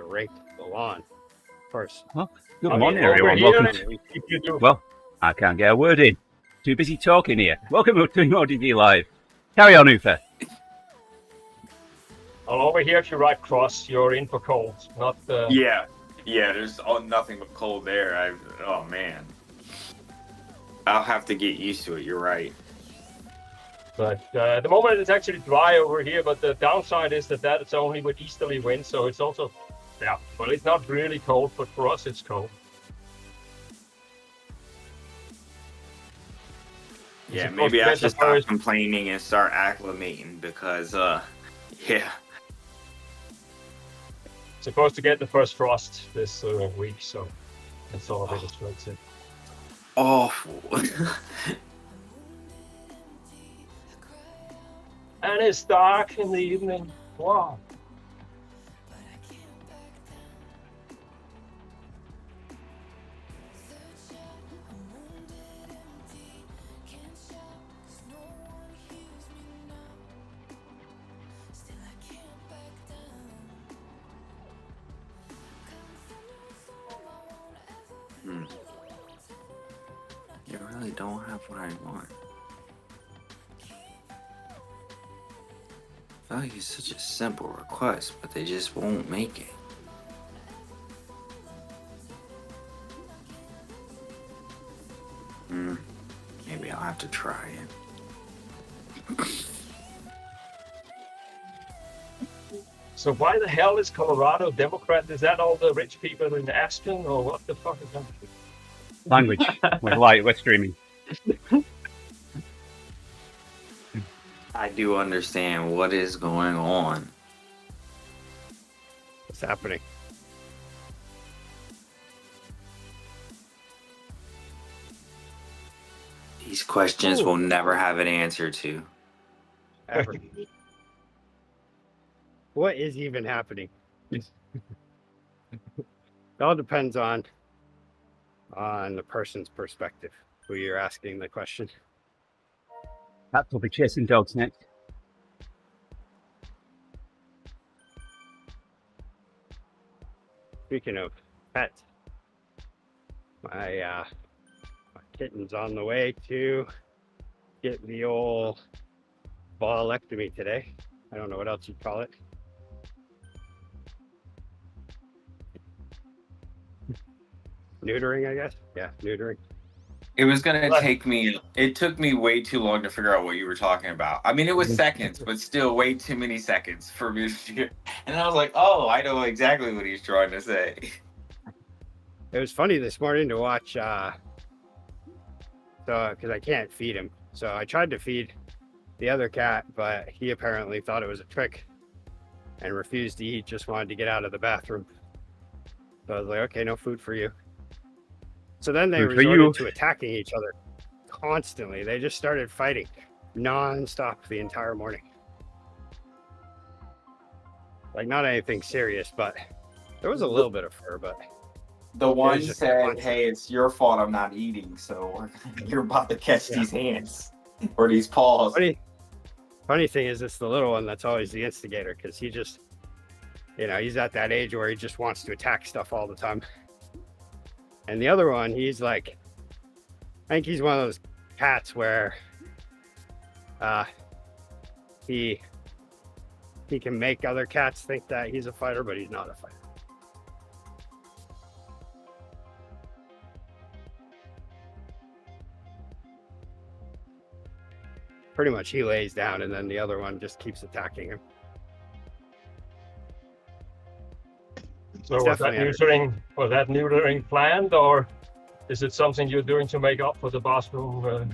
rake the lawn first. Well, good I mean, morning, over everyone. here, Welcome to... if you do, Well, I can't get a word in. Too busy talking here. Welcome to TeamODZ Live. Carry on, Ufa. well, over here, if you right cross, you're in for cold. Not Yeah, there's nothing but cold air. Oh man, I'll have to get used to it. You're right. But at the moment, it's actually dry over here. But the downside is that it's only with easterly wind, so it's also, yeah. Well, it's not really cold, but for us, it's cold. Yeah, maybe I should stop complaining and start acclimating because, yeah. Supposed to get the first frost this week, so that's all it is. That's it. Awful. And it's dark in the evening. Wow. You really don't have what I want. I feel like it's such a simple request, but they just won't make it. Maybe I'll have to try it. So why the hell is Colorado Democrat? Is that all the rich people in Aspen, or what the fuck is that? Language. We're streaming. I do understand what is going on. What's happening? These questions we'll never have an answer to. Ever. What is even happening? It all depends on the person's perspective, who you're asking the question. Cats will be chasing dogs next. Speaking of pets, my kitten's on the way to get the old ballectomy today. I don't know what else you'd call it. Neutering, I guess. Yeah, neutering. It was gonna take me. It took me way too long to figure out what you were talking about. I mean, it was seconds, but still way too many seconds for me to. And I was like, "Oh, I know exactly what he's trying to say." It was funny this morning to watch. Because I can't feed him, so I tried to feed the other cat, but he apparently thought it was a trick and refused to eat. Just wanted to get out of the bathroom. So I was like, "Okay, no food for you." So then they resorted to attacking each other constantly. They just started fighting non-stop the entire morning. Like, not anything serious, but there was a little bit of fur, but the one said, "Hey, it's your fault I'm not eating, so you're about to catch these hands or these paws." Funny thing is, it's the little one that's always the instigator, because he just, he's at that age where he just wants to attack stuff all the time. And the other one, he's like, I think he's one of those cats where he can make other cats think that he's a fighter, but he's not a fighter. Pretty much he lays down and then the other one just keeps attacking him. So was that neutering planned, or is it something you're doing to make up for the bathroom?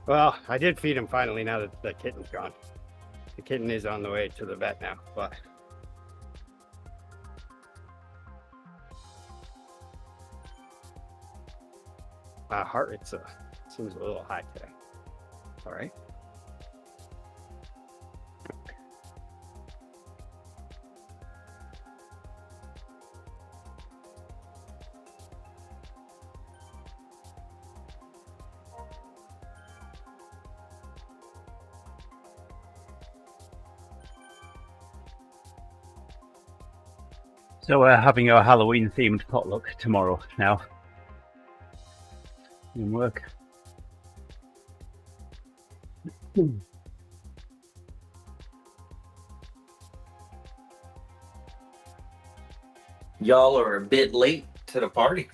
Well, I did feed him finally now that the kitten's gone. The kitten is on the way to the vet now, but heart rate seems a little high today. All right. So we're having our Halloween themed potluck tomorrow now. In work. Y'all are a bit late to the party.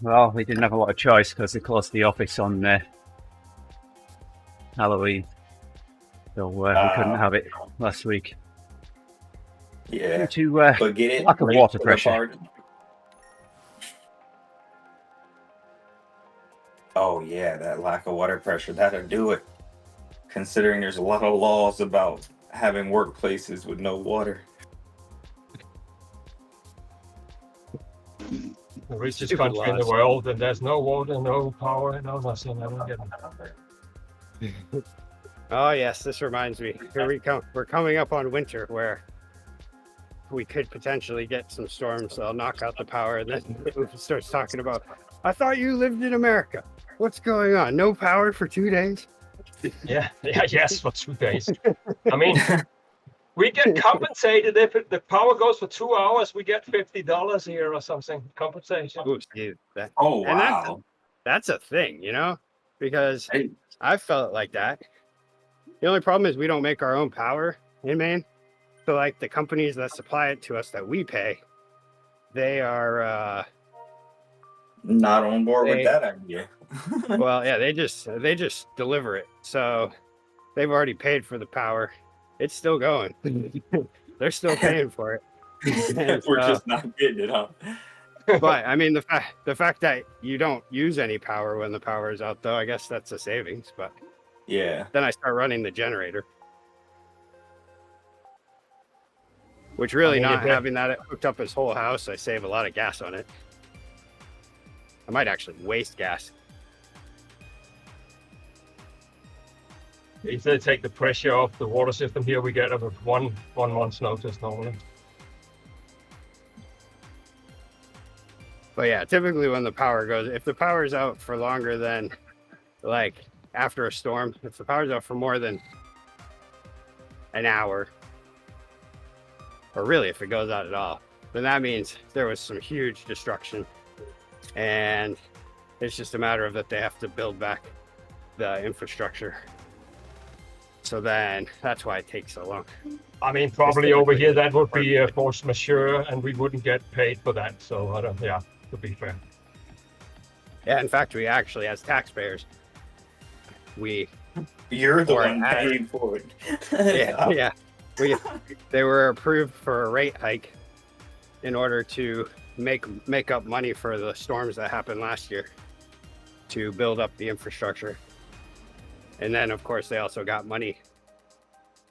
Well, we didn't have a lot of choice because they closed the office on Halloween. So we couldn't have it last week. Yeah. Due to But get it lack of late water to the pressure. party. Oh yeah, that lack of water pressure, that'll do it. Considering there's a lot of laws about having workplaces with no water. The richest Stupid country in the laws. world, and there's no water, no power, no nothing. I don't get it. Oh yes, this reminds me. Here we come. We're coming up on winter where we could potentially get some storms that'll knock out the power, and then it starts talking about, I thought you lived in America. What's going on? No power for 2 days? Yeah, yes, for 2 days. I mean, we get compensated if the power goes for 2 hours. We get $50 here or something compensation. Ooh, see, that, Oh and wow. that's a thing, you know, because Hey, I felt like that. The only problem is we don't make our own power in Maine. So like the companies that supply it to us that we pay, they are not on board with They- that idea. well, yeah, they just deliver it. So they've already paid for the power. It's still going. They're still paying for it. And We're so- just not getting it, huh? But I mean, the fact that you don't use any power when the power is out, though, I guess that's a savings. But Yeah. then I start running the generator, which really I mean, not if it- having that hooked up his whole house, I save a lot of gas on it. I might actually waste gas. If they take the pressure off the water system here, we get about one month's notice normally. But yeah, typically when the power goes, if the power is out for longer than, like, after a storm, if the power's out for more than an hour, or really if it goes out at all, then that means there was some huge destruction. And it's just a matter of that they have to build back the infrastructure. So then that's why it takes so long. I mean, probably over here that would be a force majeure, and we wouldn't get paid for that. So I don't. Yeah, to be fair. Yeah, in fact, we actually, as taxpayers, we You're the Or one I- paying for it. yeah, they were approved for a rate hike in order to make up money for the storms that happened last year to build up the infrastructure. And then, of course, they also got money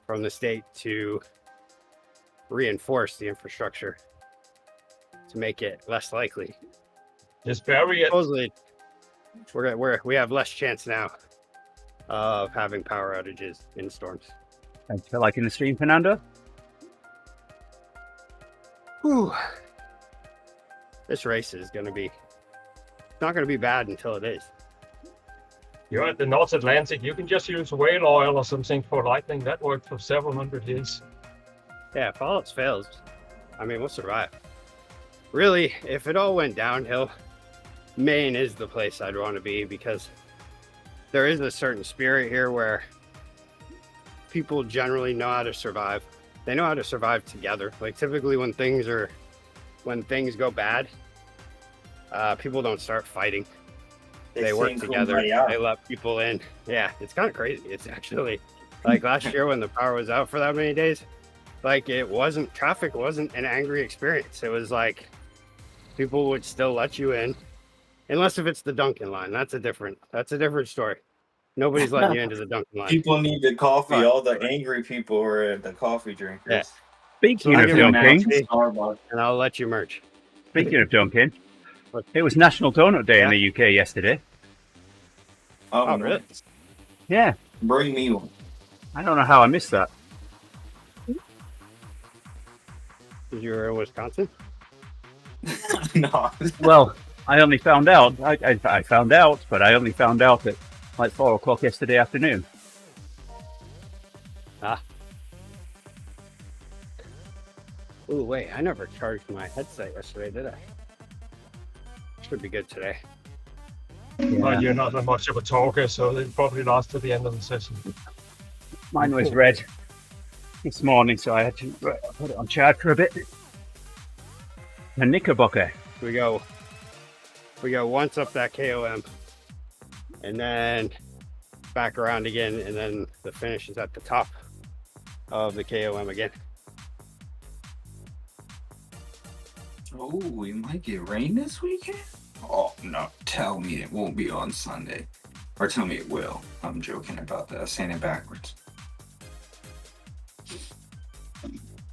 from the state to reinforce the infrastructure to make it less likely. Just bury it. Supposedly, we have less chance now of having power outages in storms. Thanks for liking the stream, Fernando. Whew. This race is going to be, it's not going to be bad until it is. You're at the North Atlantic. You can just use whale oil or something for lightning. That worked for several hundred years. Yeah, if all else fails, I mean, we'll survive. Really, if it all went downhill, Maine is the place I'd want to be, because there is a certain spirit here where people generally know how to survive. They know how to survive together. Like typically when things go bad, people don't start fighting. They work together. They let people in. Yeah, it's kind of crazy. It's actually like last year when the power was out for that many days, like traffic wasn't an angry experience. It was like people would still let you in, unless if it's the Dunkin' line. That's a different story. Nobody's letting you into the Dunkin' line. People need the coffee. Right. All the angry people are the coffee drinkers. Yeah. Speaking So of I give you Dunkin', coffee. Starbucks. And I'll let you merch. speaking of Dunkin', it was National Donut Day in the UK yesterday. Oh, really? Yeah, Bring me one. I don't know how I missed that. Because you were in Wisconsin? No. Well, I only found out. I found out, but I only found out at like 4 o'clock yesterday afternoon. Ooh, wait, I never charged my headset yesterday, did I? Should be good today. Well, you're not that much of a talker, so it probably lasts to the end of the session. Mine was red this morning, so I had to put it on charge for a bit. The Knickerbocker. We go once up that KOM, and then back around again, and then the finish is at the top of the KOM again. Oh, we might get rain this weekend? Oh, no. Tell me it won't be on Sunday. Or tell me it will. I'm joking about that. Saying it backwards.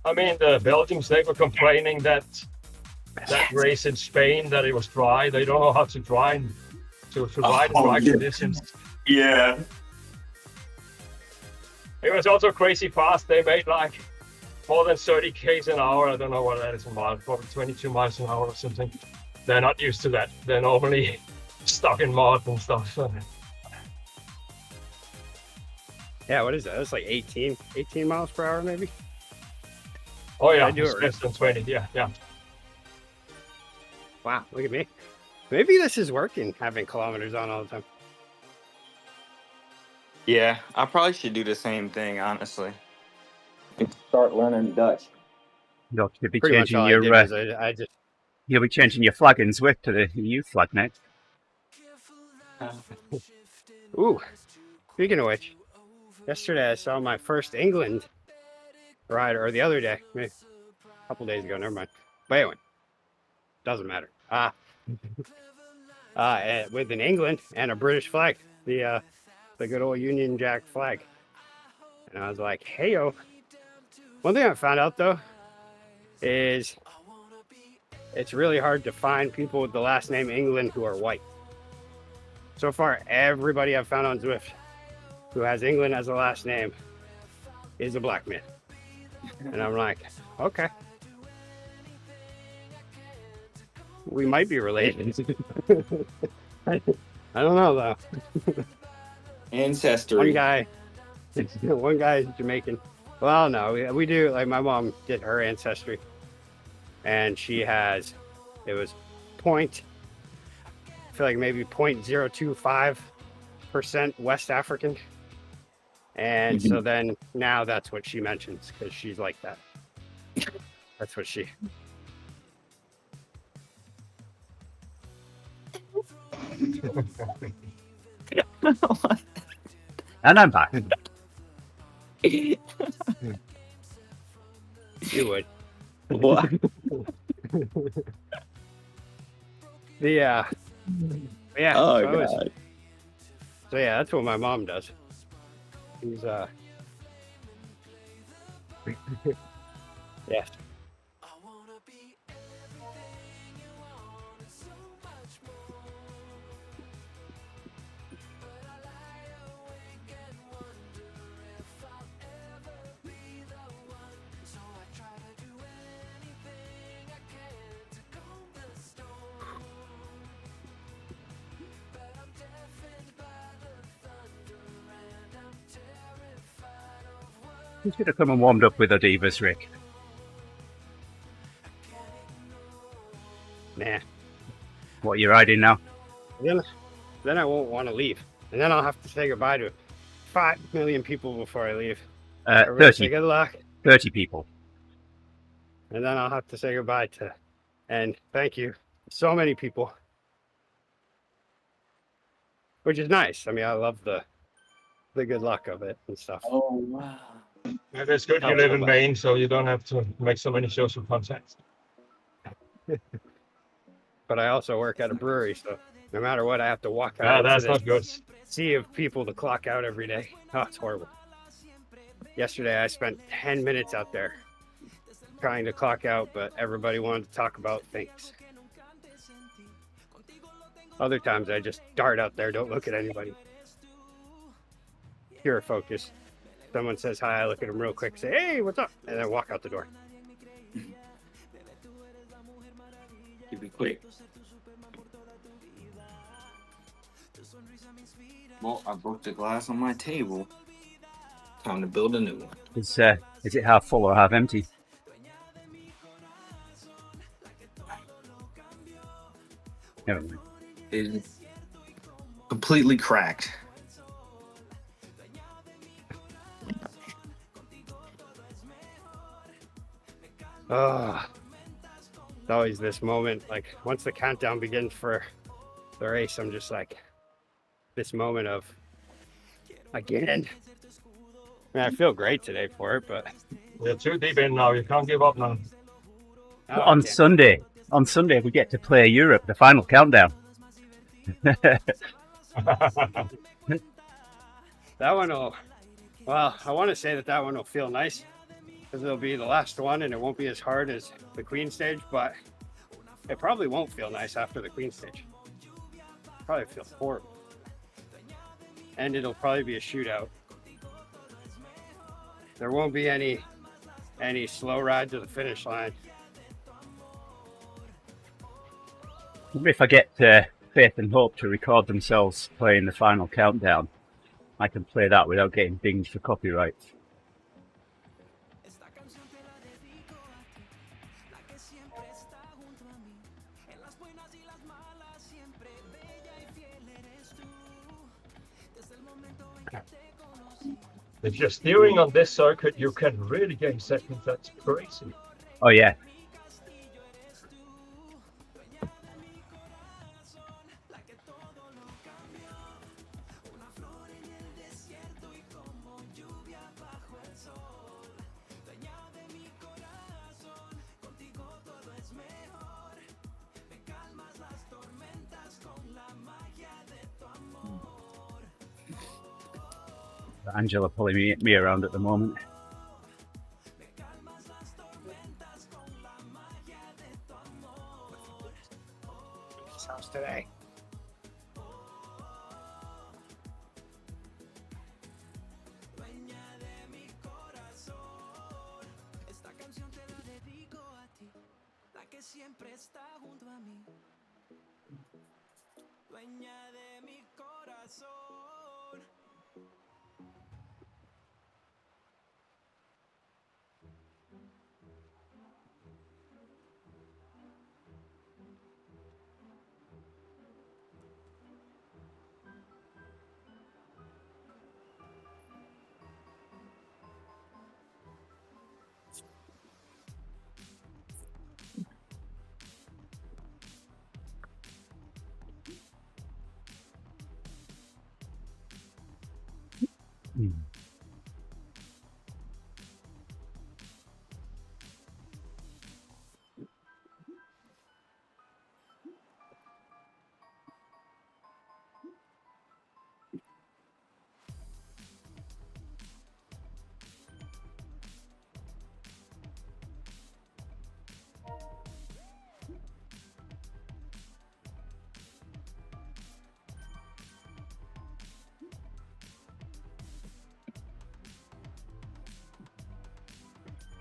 I mean, the Belgians, they were complaining that race in Spain, that it was dry. They don't know how to ride in dry conditions. Yeah. It was also crazy fast. They made like more than 30 k's an hour. I don't know what that is in miles, probably 22 miles an hour or something. They're not used to that. They're normally stuck in mud and stuff. Yeah, what is that? That's like 18 miles per hour, maybe? Oh yeah, I do it less than 20. Yeah. Wow, look at me. Maybe this is working, having kilometers on all the time. Yeah, I probably should do the same thing, honestly. Start learning Dutch. You'll be Pretty much changing all your I did was I just... you'll be changing your flag in Zwift to the EU flag next. Ooh, speaking of which, yesterday I saw my first England ride, or the other day, maybe a couple days ago, never mind. But anyway, doesn't matter. With an England and a British flag, the good old Union Jack flag. And I was like, hey, yo. One thing I found out, though, is it's really hard to find people with the last name England who are white. So far, everybody I've found on Zwift who has England as a last name is a black man. And I'm like, okay. We might be related. I don't know, though. Ancestry. One guy is Jamaican. Well, no, we do. Like, my mom did her ancestry, and she has, it was I feel like maybe 0.025% West African. And so then now that's what she mentions, because she's like that. That's what she. And I'm back. You would. What? Yeah. Oh, so God. So yeah, that's what my mom does. She's yes. You should have come and warmed up with ODivaZ, Rick. Nah. What are you riding now? Then I won't want to leave, and then I'll have to say goodbye to 5 million people before I leave. Everybody say 30. good luck, 30 people. and then I'll have to say goodbye to, and thank you, so many people, which is nice. I mean, I love the good luck of it and stuff. Oh, wow. And it's good you live in Maine, so you don't have to make so many social contacts. But I also work at a brewery, so no matter what, I have to walk out. That's into not good. this sea of people to clock out every day. Oh, it's horrible. Yesterday, I spent 10 minutes out there trying to clock out, but everybody wanted to talk about things. Other times, I just dart out there, don't look at anybody. Pure focus. Someone says hi, I look at them real quick, say, hey, what's up? And then walk out the door. Keep it quick. Well, I broke the glass on my table. Time to build a new one. Is it half full or half empty? Never mind. It completely cracked. It's always this moment. Like once the countdown begins for the race, I'm just like this moment of again. I mean, I feel great today for it, but You're too deep in now. You can't give up now. oh, On Sunday, we get to play Europe, the final countdown. that one will. Well, I want to say that one will feel nice because it'll be the last one and it won't be as hard as the Queen stage, but it probably won't feel nice after the Queen stage. Probably feel horrible, and it'll probably be a shootout. There won't be any slow ride to the finish line. If I get Faith and Hope to record themselves playing the final countdown, I can play that without getting dinged for copyright. If you're steering on this circuit, you can really gain seconds. That's crazy. Oh yeah. Angela pulling me around at the moment. House today.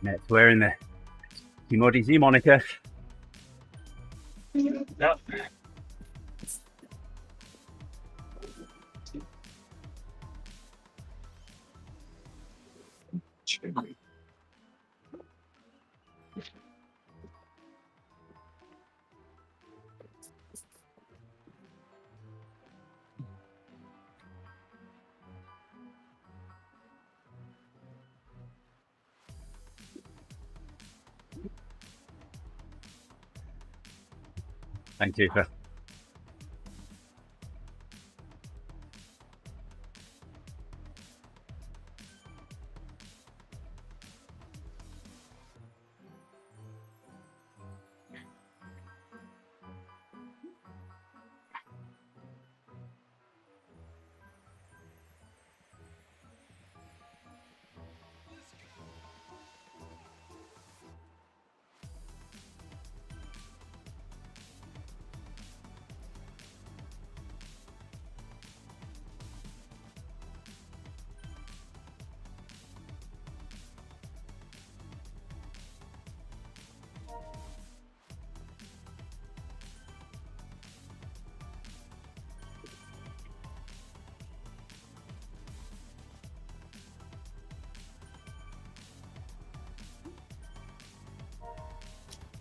It's wearing the TeamODZ moniker. Yeah. Thank you for.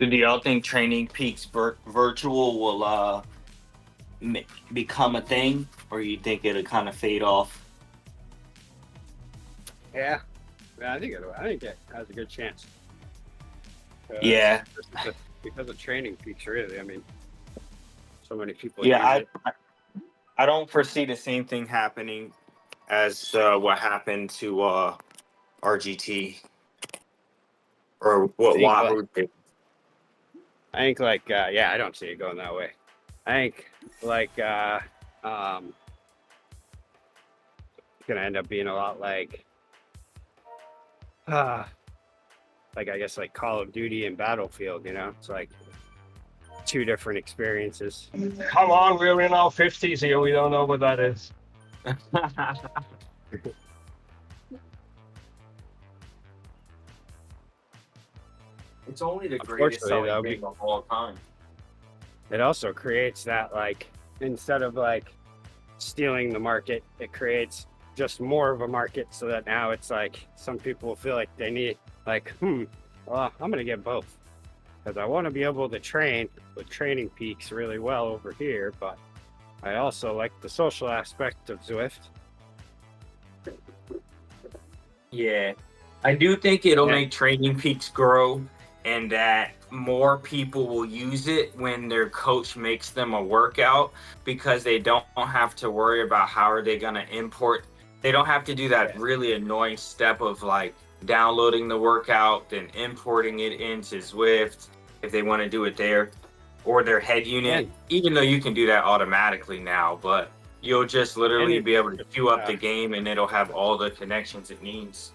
Do y'all think Training Peaks virtual will become a thing, or you think it'll kind of fade off? Yeah, I think it has a good chance. Yeah. Because of Training Peaks, really. I mean, so many people Yeah, use it. I don't foresee the same thing happening as what happened to RGT or what Wahoo did. I think like yeah, I don't see it going that way. I think like it's gonna end up being a lot like I guess like Call of Duty and Battlefield, you know? It's like two different experiences. Come on, we're in our 50s here. We don't know what that is. It's only the greatest selling game of all time. It also creates that like instead of like stealing the market, it creates just more of a market so that now it's like some people feel like they need like, well, I'm gonna get both. Because I want to be able to train with Training Peaks really well over here, but I also like the social aspect of Zwift. Yeah, I do think it'll make Training Peaks grow, and that more people will use it when their coach makes them a workout, because they don't have to worry about how are they going to import. They don't have to do that really annoying step of like downloading the workout, then importing it into Zwift if they want to do it there, or their head unit, even though you can do that automatically now, but you'll just literally be able to queue up the game and it'll have all the connections it needs.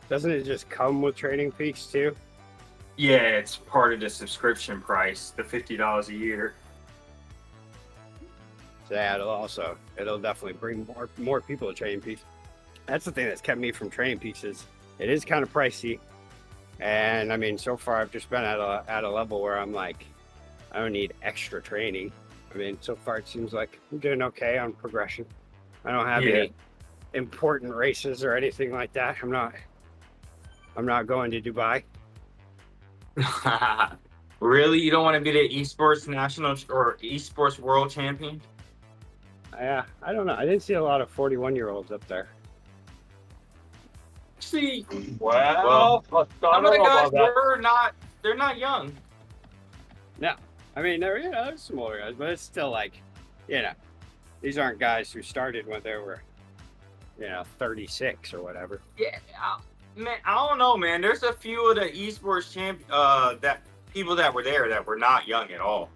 Doesn't it just come with Training Peaks too? Yeah, it's part of the subscription price, the $50 a year. So yeah, it'll definitely bring more people to Training Peaks. That's the thing that's kept me from Training Peaks is it is kind of pricey. And I mean, so far I've just been at a level where I'm like, I don't need extra training. I mean, so far it seems like I'm doing okay on progression. I don't have any important races or anything like that. I'm not going to Dubai. Really? You don't want to be the esports national or esports world champion? Yeah, I don't know. I didn't see a lot of 41-year-olds up there. See, well, some of the guys they're not young. No, I mean, there's some older guys, but it's still like, these aren't guys who started when they were, 36 or whatever. Yeah, man, I don't know, man. There's a few of the esports that people that were there that were not young at all.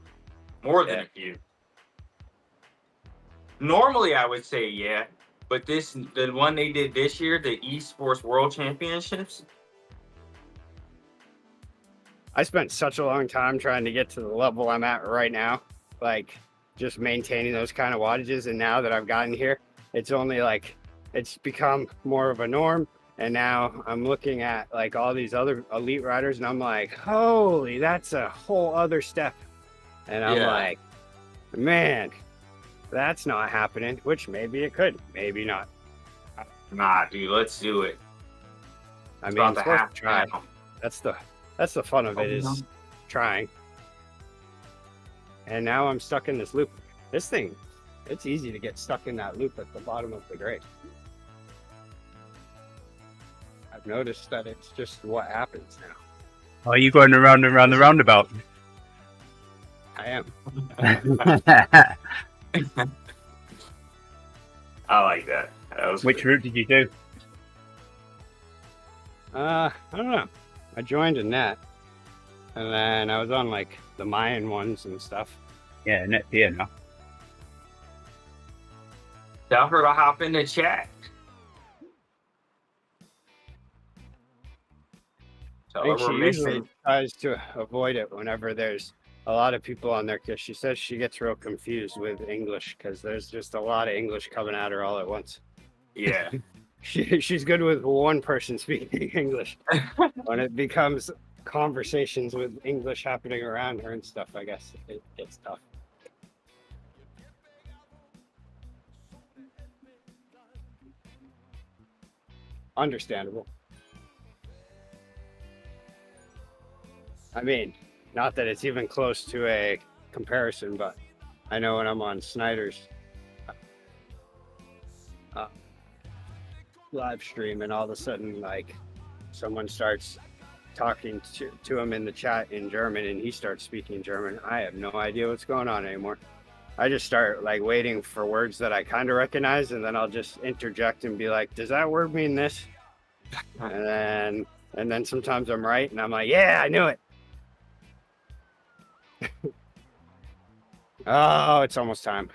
More than a few. Normally, I would say but the one they did this year, the esports world championships. I spent such a long time trying to get to the level I'm at right now, like just maintaining those kind of wattages. And now that I've gotten here, it's only like, it's become more of a norm. And now I'm looking at like all these other elite riders and I'm like, holy, that's a whole other step. And I'm like, man, that's not happening, which maybe it could, maybe not. Nah, dude, let's do it. I mean, it's worth trying. That's the fun of it is trying. And now I'm stuck in this loop. This thing, it's easy to get stuck in that loop at the bottom of the grade. I've noticed that it's just what happens now. Are you going around and around the roundabout? I am. I like that. Which route did you do? I don't know. I joined a net, and then I was on like the Mayan ones and stuff. Yeah, net here now. Tell her to hop in the chat. I think she usually tries to avoid it whenever there's a lot of people on there because she says she gets real confused with English because there's just a lot of English coming at her all at once. Yeah. She's good with one person speaking English. When it becomes conversations with English happening around her and stuff, I guess it gets tough. Understandable. I mean, not that it's even close to a comparison, but I know when I'm on Snyder's live stream and all of a sudden like someone starts talking to him in the chat in German and he starts speaking German, I have no idea what's going on anymore. I just start like waiting for words that I kind of recognize, and then I'll just interject and be like, does that word mean this? And then sometimes I'm right and I'm like, yeah, I knew it. Oh, it's almost time.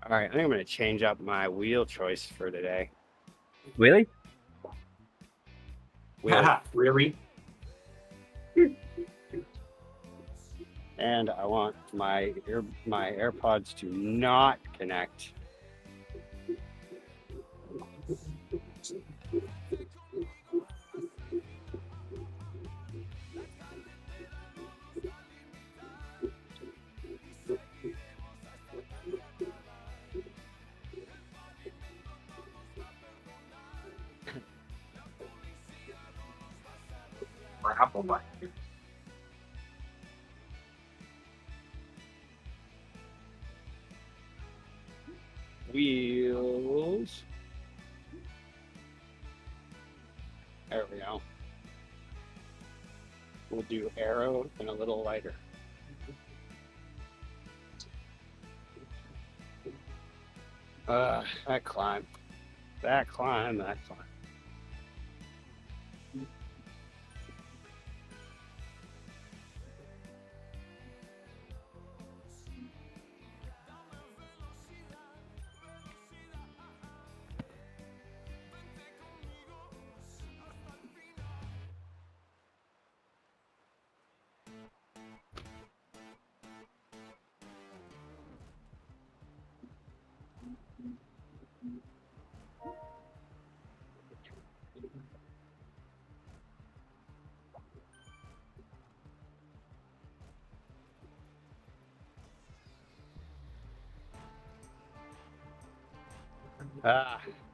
All right, I think I'm going to change up my wheel choice for today. Really? Wheel. Really? And I want my AirPods to not connect. Or Apple button. Wheels. There we go. We'll do arrow and a little lighter. That climb. That climb.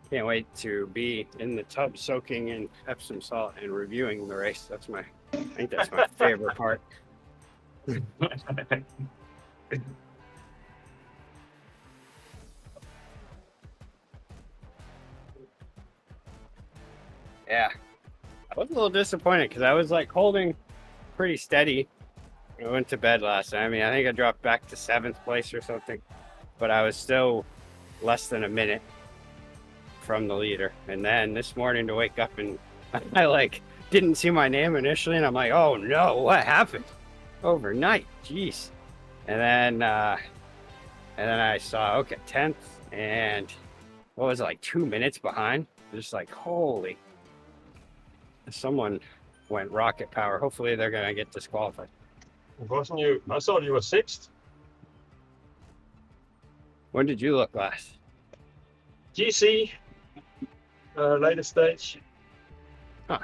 Can't wait to be in the tub soaking in Epsom salt and reviewing the race. I think that's my favorite part. Yeah, I was a little disappointed because I was like holding pretty steady. I went to bed last night. I mean, I think I dropped back to 7th place or something, but I was still less than a minute from the leader. And then this morning to wake up and I like didn't see my name initially, and I'm like, oh no, what happened overnight? Jeez. And then I saw, okay, 10th, and what was it, like 2 minutes behind? Just like, holy. Someone went rocket power. Hopefully they're gonna get disqualified. Wasn't you? I thought you were 6th. When did you look last? GC, later stage. Huh.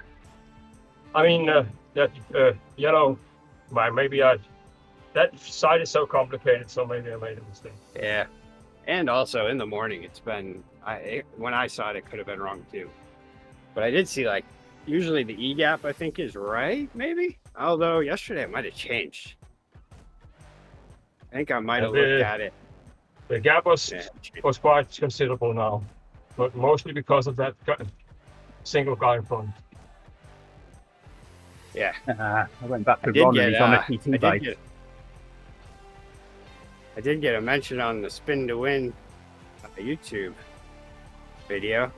I mean, you know, that site is so complicated, so maybe I made a mistake. Yeah, and also in the morning, it's been. When I saw it, it could have been wrong too. But I did see like usually the E gap I think is right, maybe. Although yesterday it might have changed. I think I might have looked at it. The gap was quite considerable now, but mostly because of that single guy in front. Yeah, I went back to Ron and he's on a TT bike. I did get a mention on the Spin to Win YouTube video.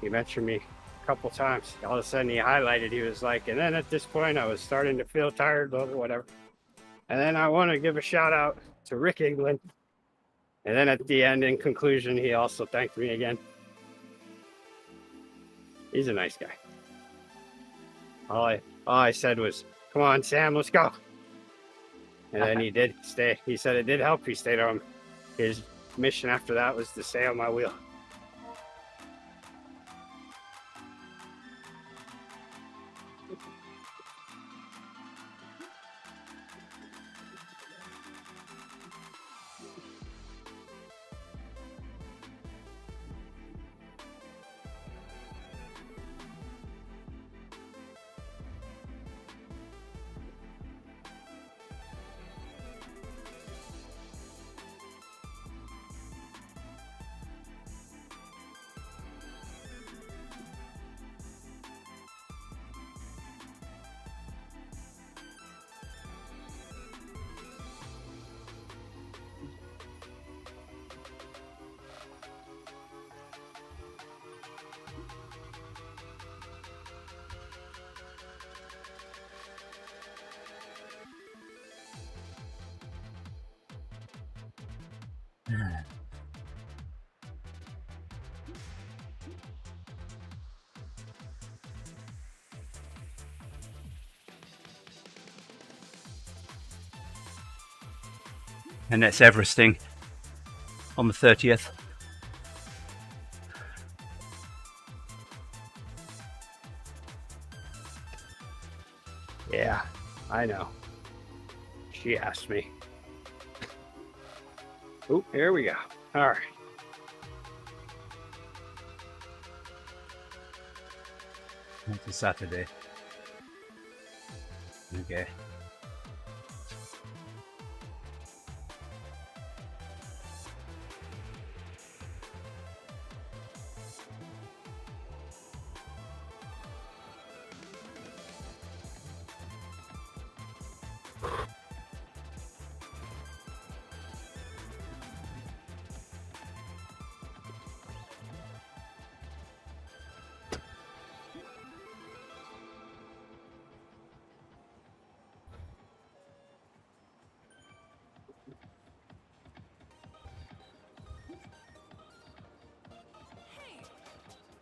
He mentioned me a couple times. All of a sudden he highlighted, he was like, and then at this point I was starting to feel tired, whatever. And then I want to give a shout out to Rick England. And then at the end, in conclusion, he also thanked me again. He's a nice guy. All I said was, come on, Sam, let's go. And then he did stay. He said it did help. He stayed on. His mission after that was to stay on my wheel. And that's Everesting on the 30th. Yeah, I know. She asked me. Oh, here we go. All right. It's a Saturday. Okay.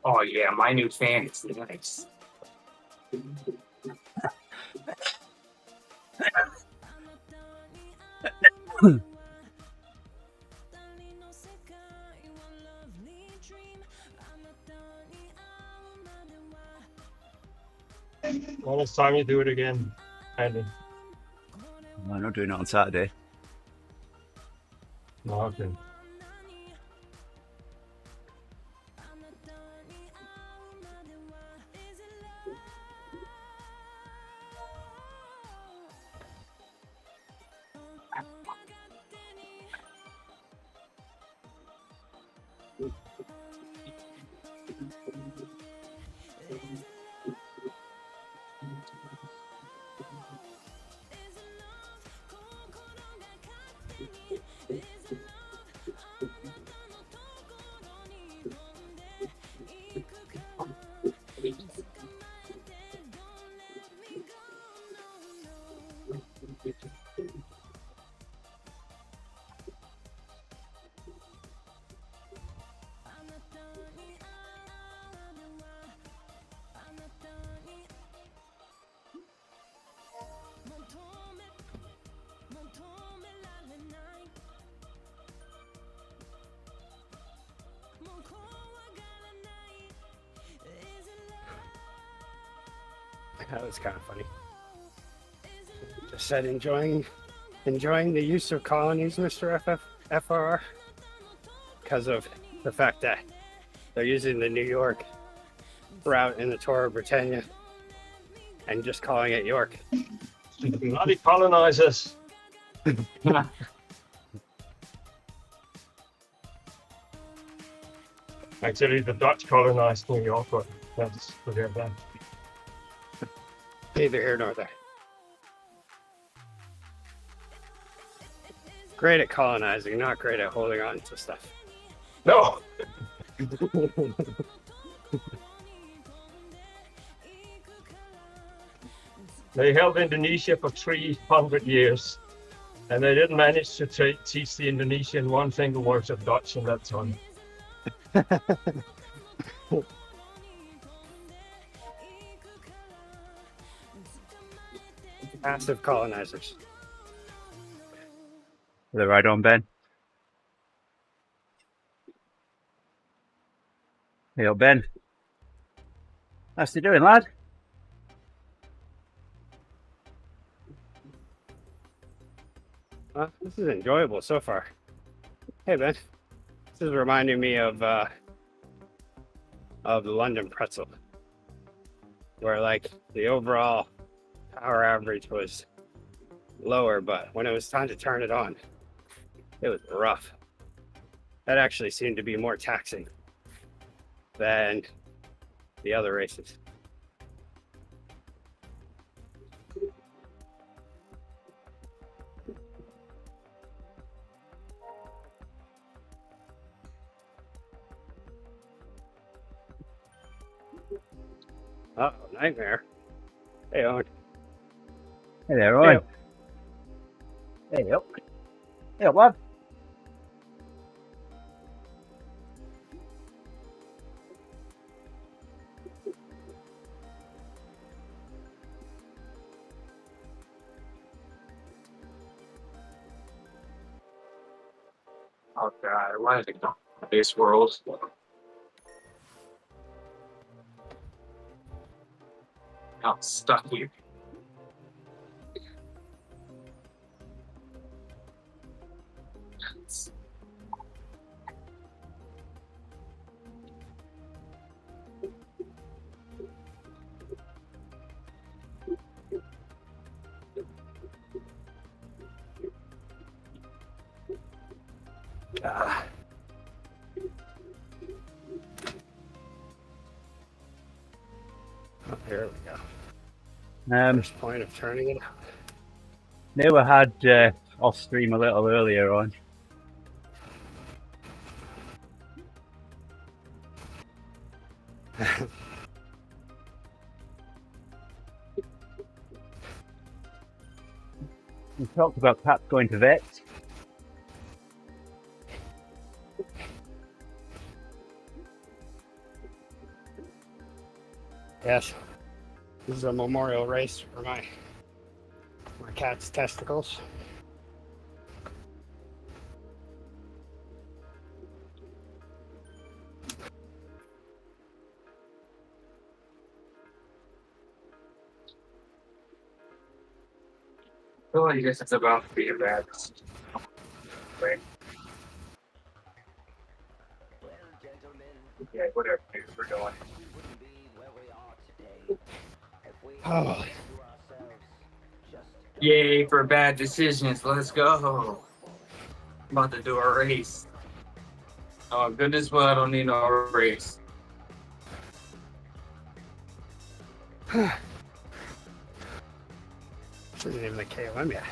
Oh yeah, my new fan is nice. When it's time you do it again, Andy. I'm not doing it on Saturday. No, okay. That was kind of funny. Just said enjoying the use of colonies, Mr. FRR, because of the fact that they're using the New York route in the Tour of Britannia and just calling it York. Bloody colonizers. Actually, the Dutch colonized New York, but that's forget that. Neither here nor there. Great at colonizing, not great at holding on to stuff. No. They held Indonesia for 300 years, and they didn't manage to teach the Indonesian one single word of Dutch in that time. Massive colonizers. They're right on, Ben. Hey, up, Ben. How's you doing, lad? Well, this is enjoyable so far. Hey, Ben. This is reminding me of the London pretzel, where like the overall power average was lower, but when it was time to turn it on, it was rough. That actually seemed to be more taxing than the other races. Oh, nightmare. Hey, Owen. Hey there, Owen. Hey up. Hey up, lad. Oh god, why is it this world? I'm stuck here. Oh, here we go. First point of turning it. Never had off stream a little earlier on. We talked about Pat going to vets. Yes. This is a memorial race for my cat's testicles. Oh, I guess it's about to be a bad decision. Right. Yeah, whatever we're doing. Oh, Yay for bad decisions. Let's go. I'm about to do a race. Oh, goodness, well, I don't need no race. this isn't even the KOM yet.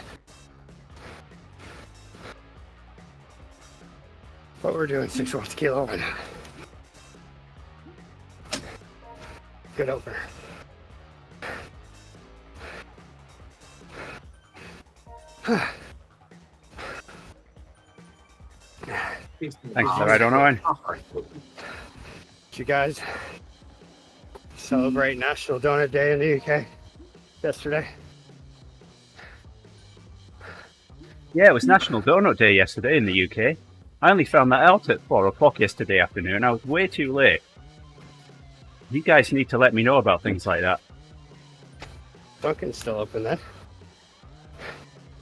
But we're doing 6 watts kilo and good opener. Thanks for right on Owen. Did you guys celebrate National Donut Day in the UK yesterday? Yeah, it was National Donut Day yesterday in the UK. I only found that out at 4 o'clock yesterday afternoon. I was way too late. You guys need to let me know about things like that. Dunkin's still open then.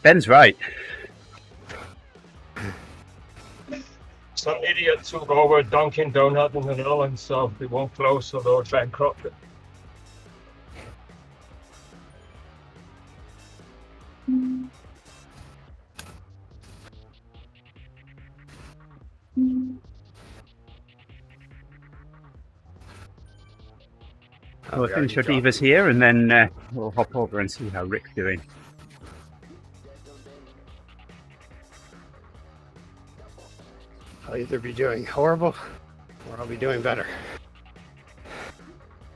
Ben's right. Some idiot took over Dunkin' Donut in the Netherlands, so they won't close, so they're bankrupt. We'll finish ODivaZ here and then we'll hop over and see how Rick's doing. I'll either be doing horrible or I'll be doing better,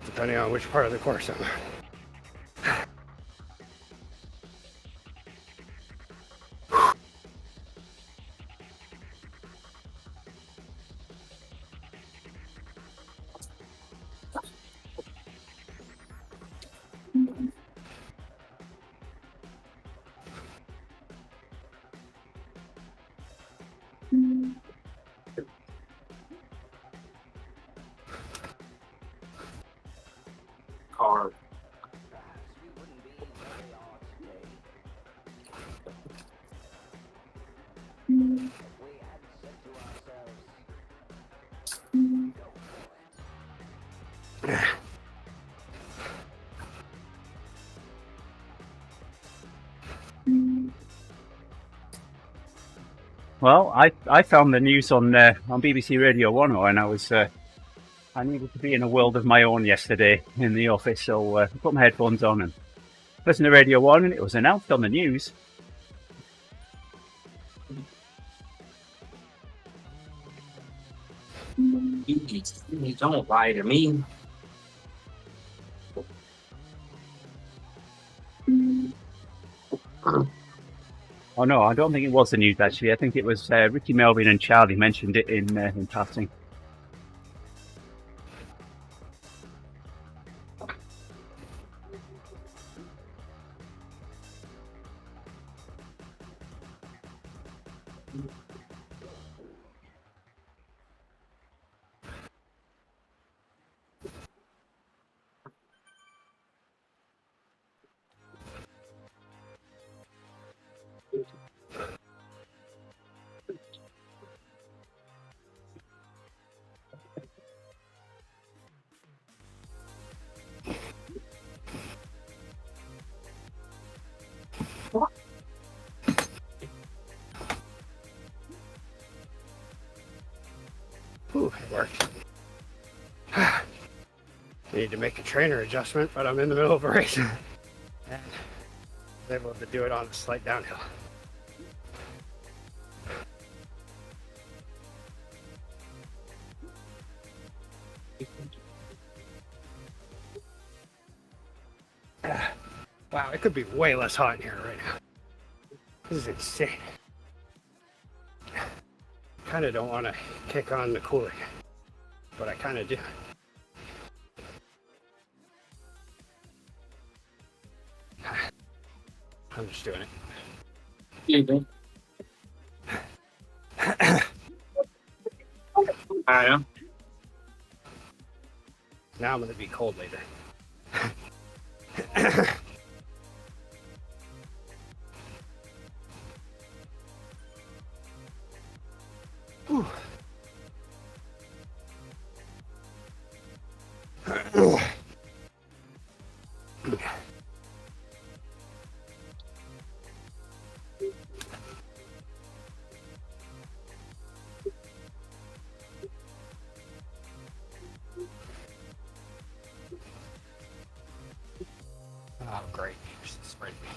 depending on which part of the course I'm on. Car. Well, I found the news on BBC Radio 1 and I needed to be in a world of my own yesterday in the office, so I put my headphones on and listened to Radio 1 and it was announced on the news. You don't lie to me. Oh no, I don't think it was the news actually. I think it was Ricky, Melvin and Charlie mentioned it in passing. Ooh, it worked. Need to make a trainer adjustment, but I'm in the middle of a race. And I was able to do it on a slight downhill. Wow, it could be way less hot in here right now. This is insane. Kind of don't want to kick on the cooling, but I kind of do. I'm just doing it. I know. Now I'm going to be cold later. Whew. Oh, great. Spread me.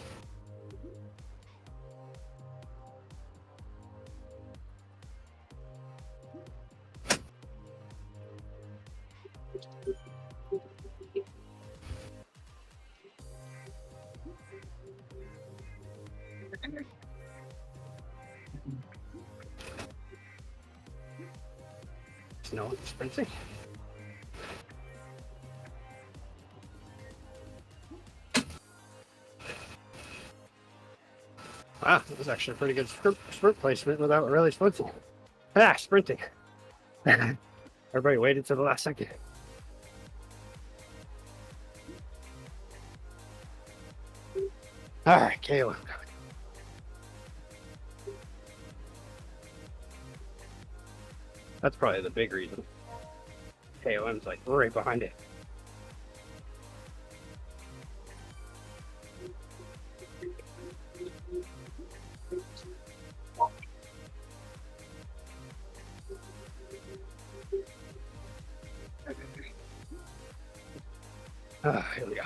Snow sprinting. Wow, that was actually a pretty good sprint placement without really sprinting. Sprinting. Everybody waited till the last second. All right, Caleb. That's probably the big reason. KOM's like right behind it. Here we go.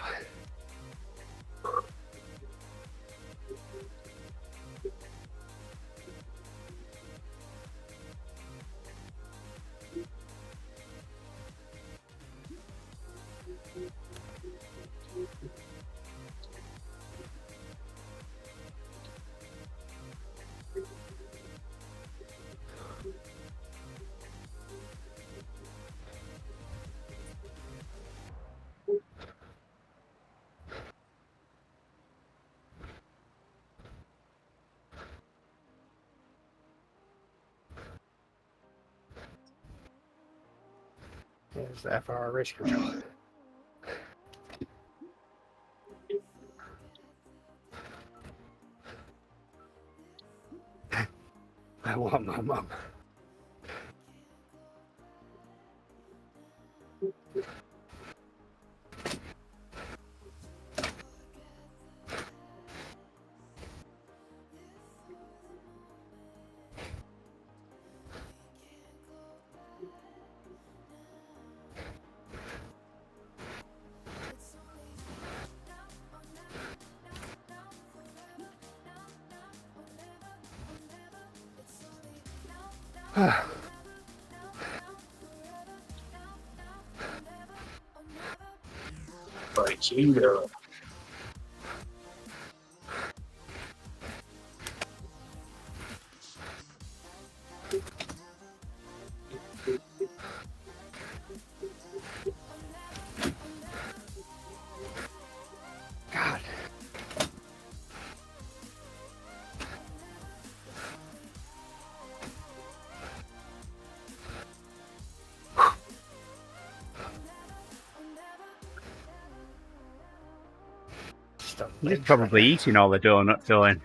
There's the FR race control. I want my mom. But you know. God. He's probably eating all the donut filling.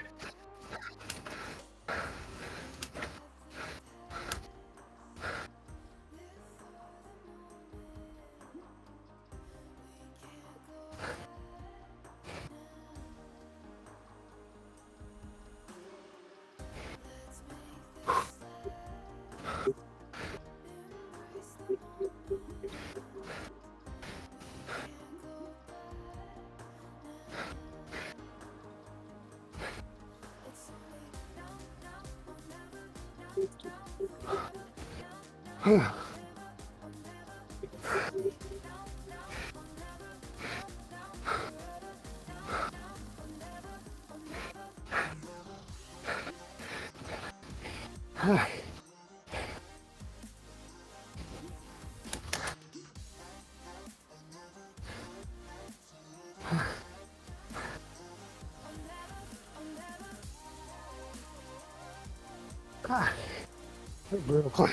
Brutal climb.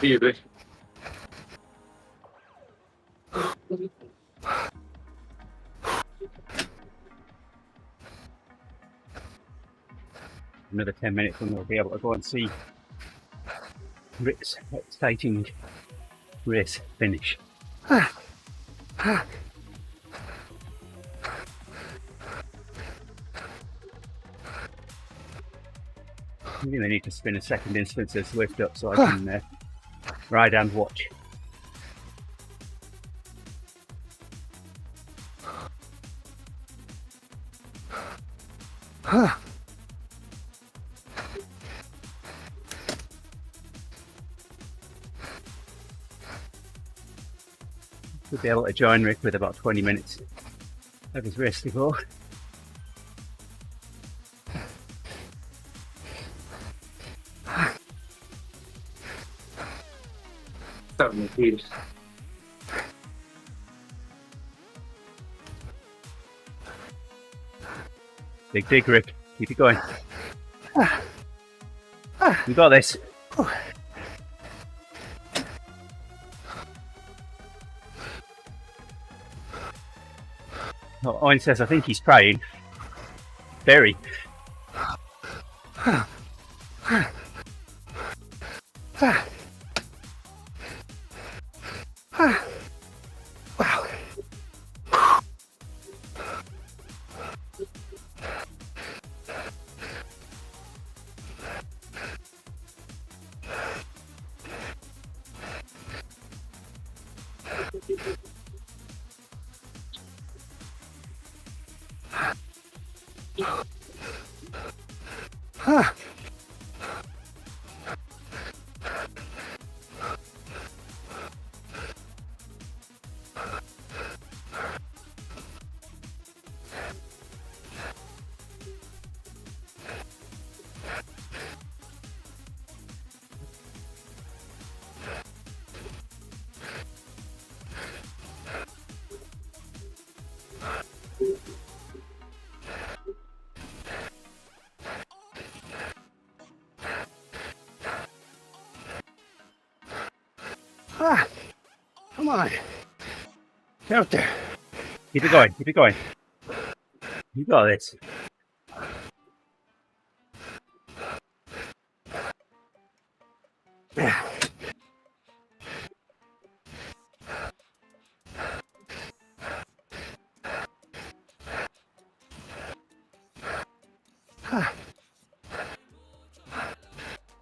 Easy. Another 10 minutes and we'll be able to go and see Rick's exciting race finish. I'm going to need to spin a second instance of Swift up so I can ride and watch. We'll be able to join Rick with about 20 minutes of his race to go. Big dig, Rick. Keep it going. You got this. Oh, Owen says, I think he's trying. Very. Wow. Come on. Get out there. Keep it going. Keep it going. You got this.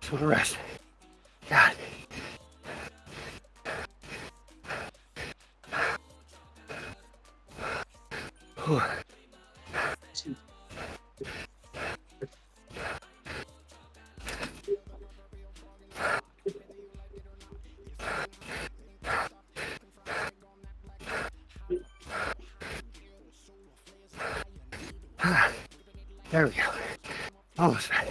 So the rest. God. Whew. There we go. Almost ready.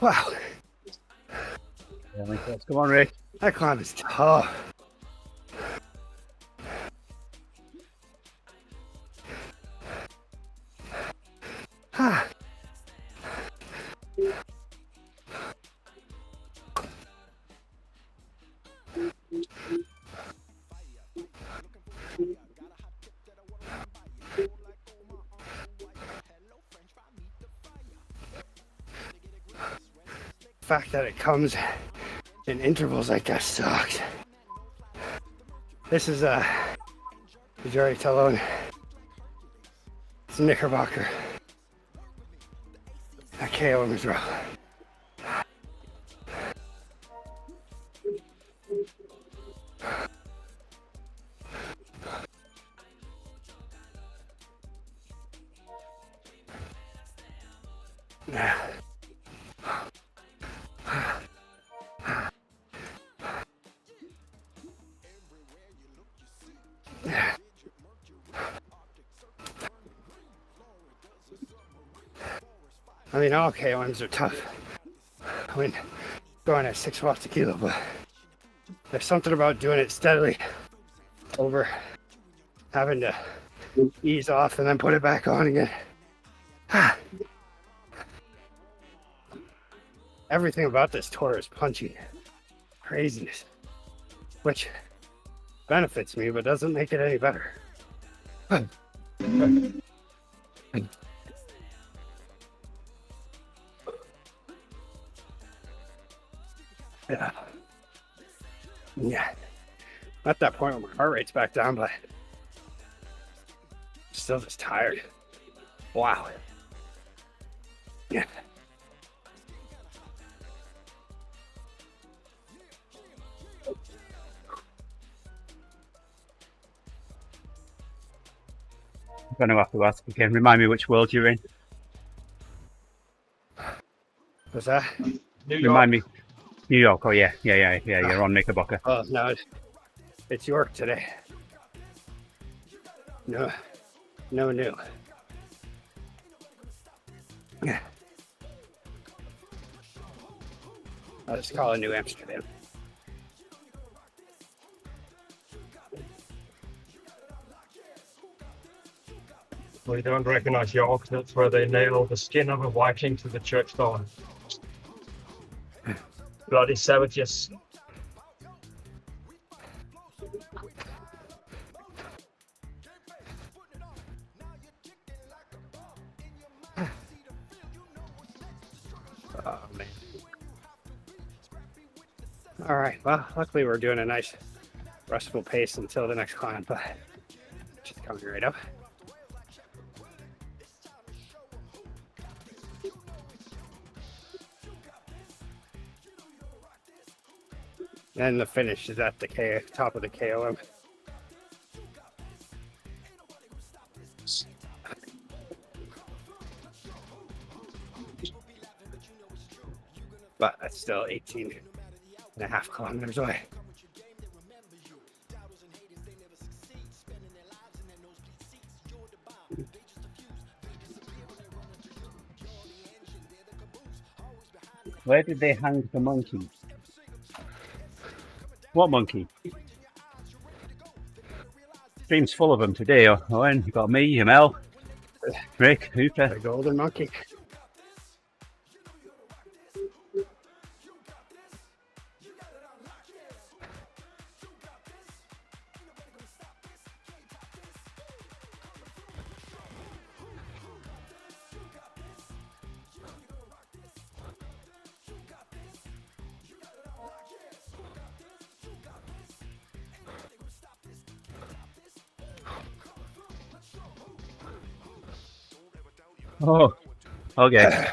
Wow, Come on, Rick. that climb is tough. fact that it comes in intervals like that sucks. This is did you already tell Owen? It's Knickerbocker. That KOM is rough. I mean, all KOMs are tough when going at 6 watts a kilo, but there's something about doing it steadily over having to ease off and then put it back on again. Everything about this tour is punchy. Craziness. Which benefits me, but doesn't make it any better. Yeah. Yeah. At that point where my heart rate's back down, but still just tired. Wow. Yeah. I'm going to have to ask again. Remind me which world you're in. What's that? New York. Remind me. New York. Oh yeah. You're on Knickerbocker. Oh no, it's York today. No new. Yeah. I'll just call it New Amsterdam. We don't recognize York. That's where they nail the skin of a Viking to the church door. Bloody savages. Oh man. All right. Well, luckily we're doing a nice restful pace until the next climb, but just coming right up. And the finish is at the top of the KOM. But that's still 18.5 kilometers away. Where did they hang the monkey? What monkey? Stream's full of them today. Owen, you got me, Mel, Rick, Hooper. The golden monkey. Oh, okay.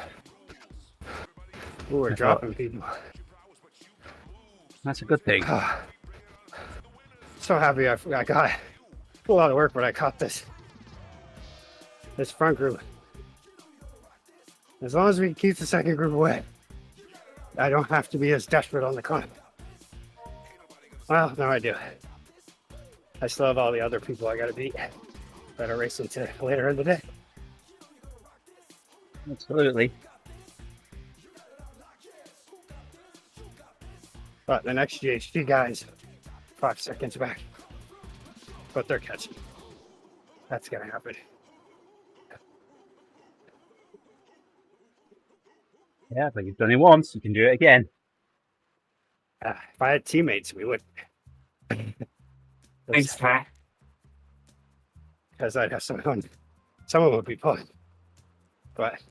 Ooh, we're dropping people. That's a good thing. So happy I got a whole lot of work, but I caught this front group. As long as we can keep the second group away, I don't have to be as desperate on the climb. Well, no, I do. I still have all the other people I got to beat that are racing to later in the day. Absolutely. But the next GHD guys, 5 seconds back. But they're catching. That's gonna happen. Yeah, but you've done it once. You can do it again. If I had teammates, we would. Thanks, Pat. Because I'd have someone would be pulling. But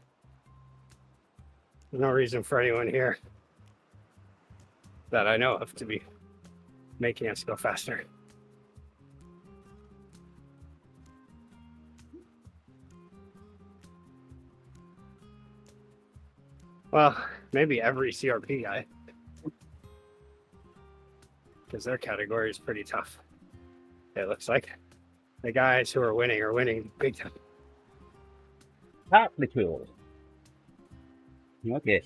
there's no reason for anyone here that I know of to be making us go faster. Well, maybe every CRP guy, because their category is pretty tough. It looks like the guys who are winning big time. Partly cool. Okay.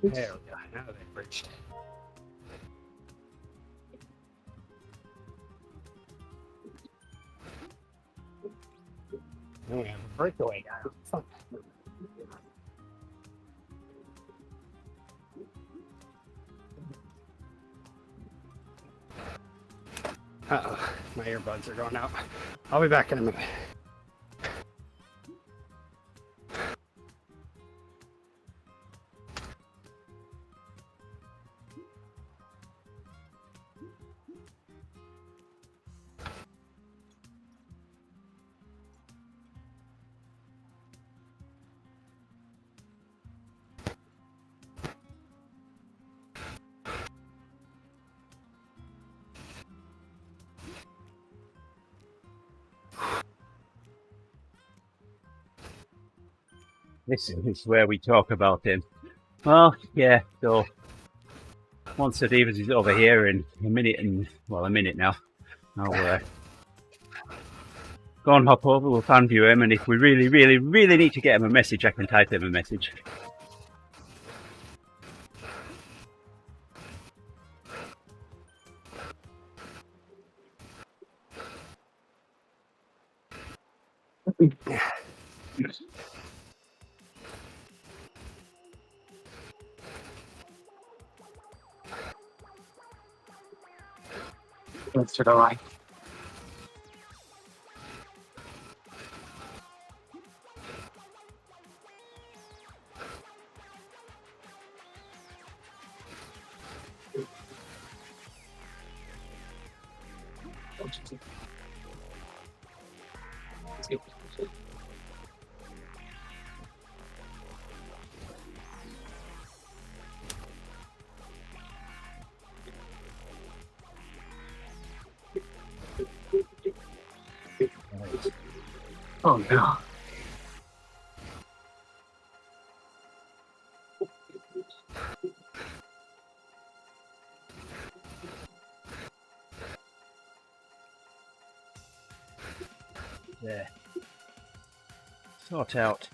There we go. Now they've reached. Now we have a breakaway guy. Fuck. Uh-oh, my earbuds are going out. I'll be back in a minute. This is where we talk about him. Well, yeah, so once ODivaZ is over here in a minute now, I'll go and hop over, we'll fan view him, and if we really need to get him a message, I can type him a message. To the right. Oh no. There. Sort out.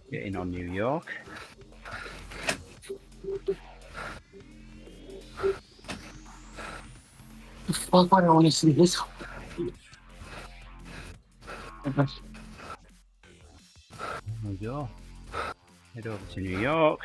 Getting on New York. Fuck, why do I want to see this? There we go. Head over to New York.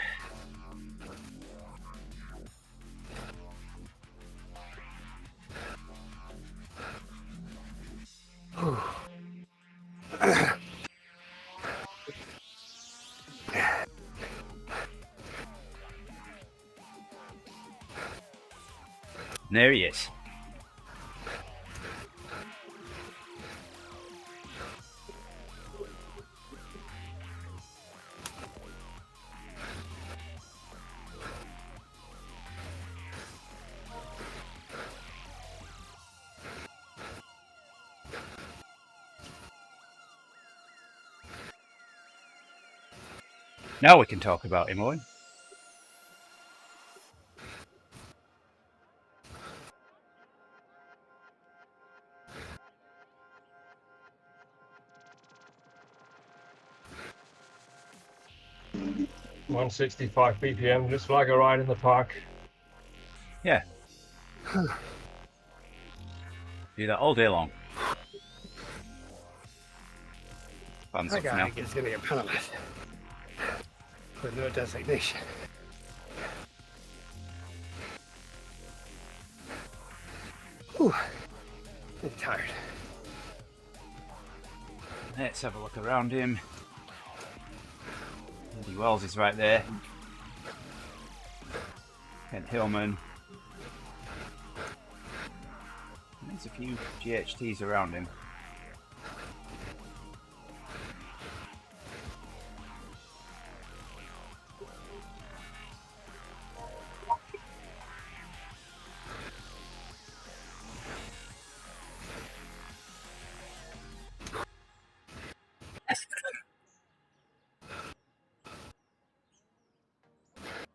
And there he is. Now we can talk about him, Owen. $165 BPM, just like a ride in the park. Yeah. Do that all day long. Fans That up guy now. is going to get penalized with no designation. Whew. I'm tired. Let's have a look around him. ODivaZ is right there. Kent Hillman. And there's a few GHTs around him.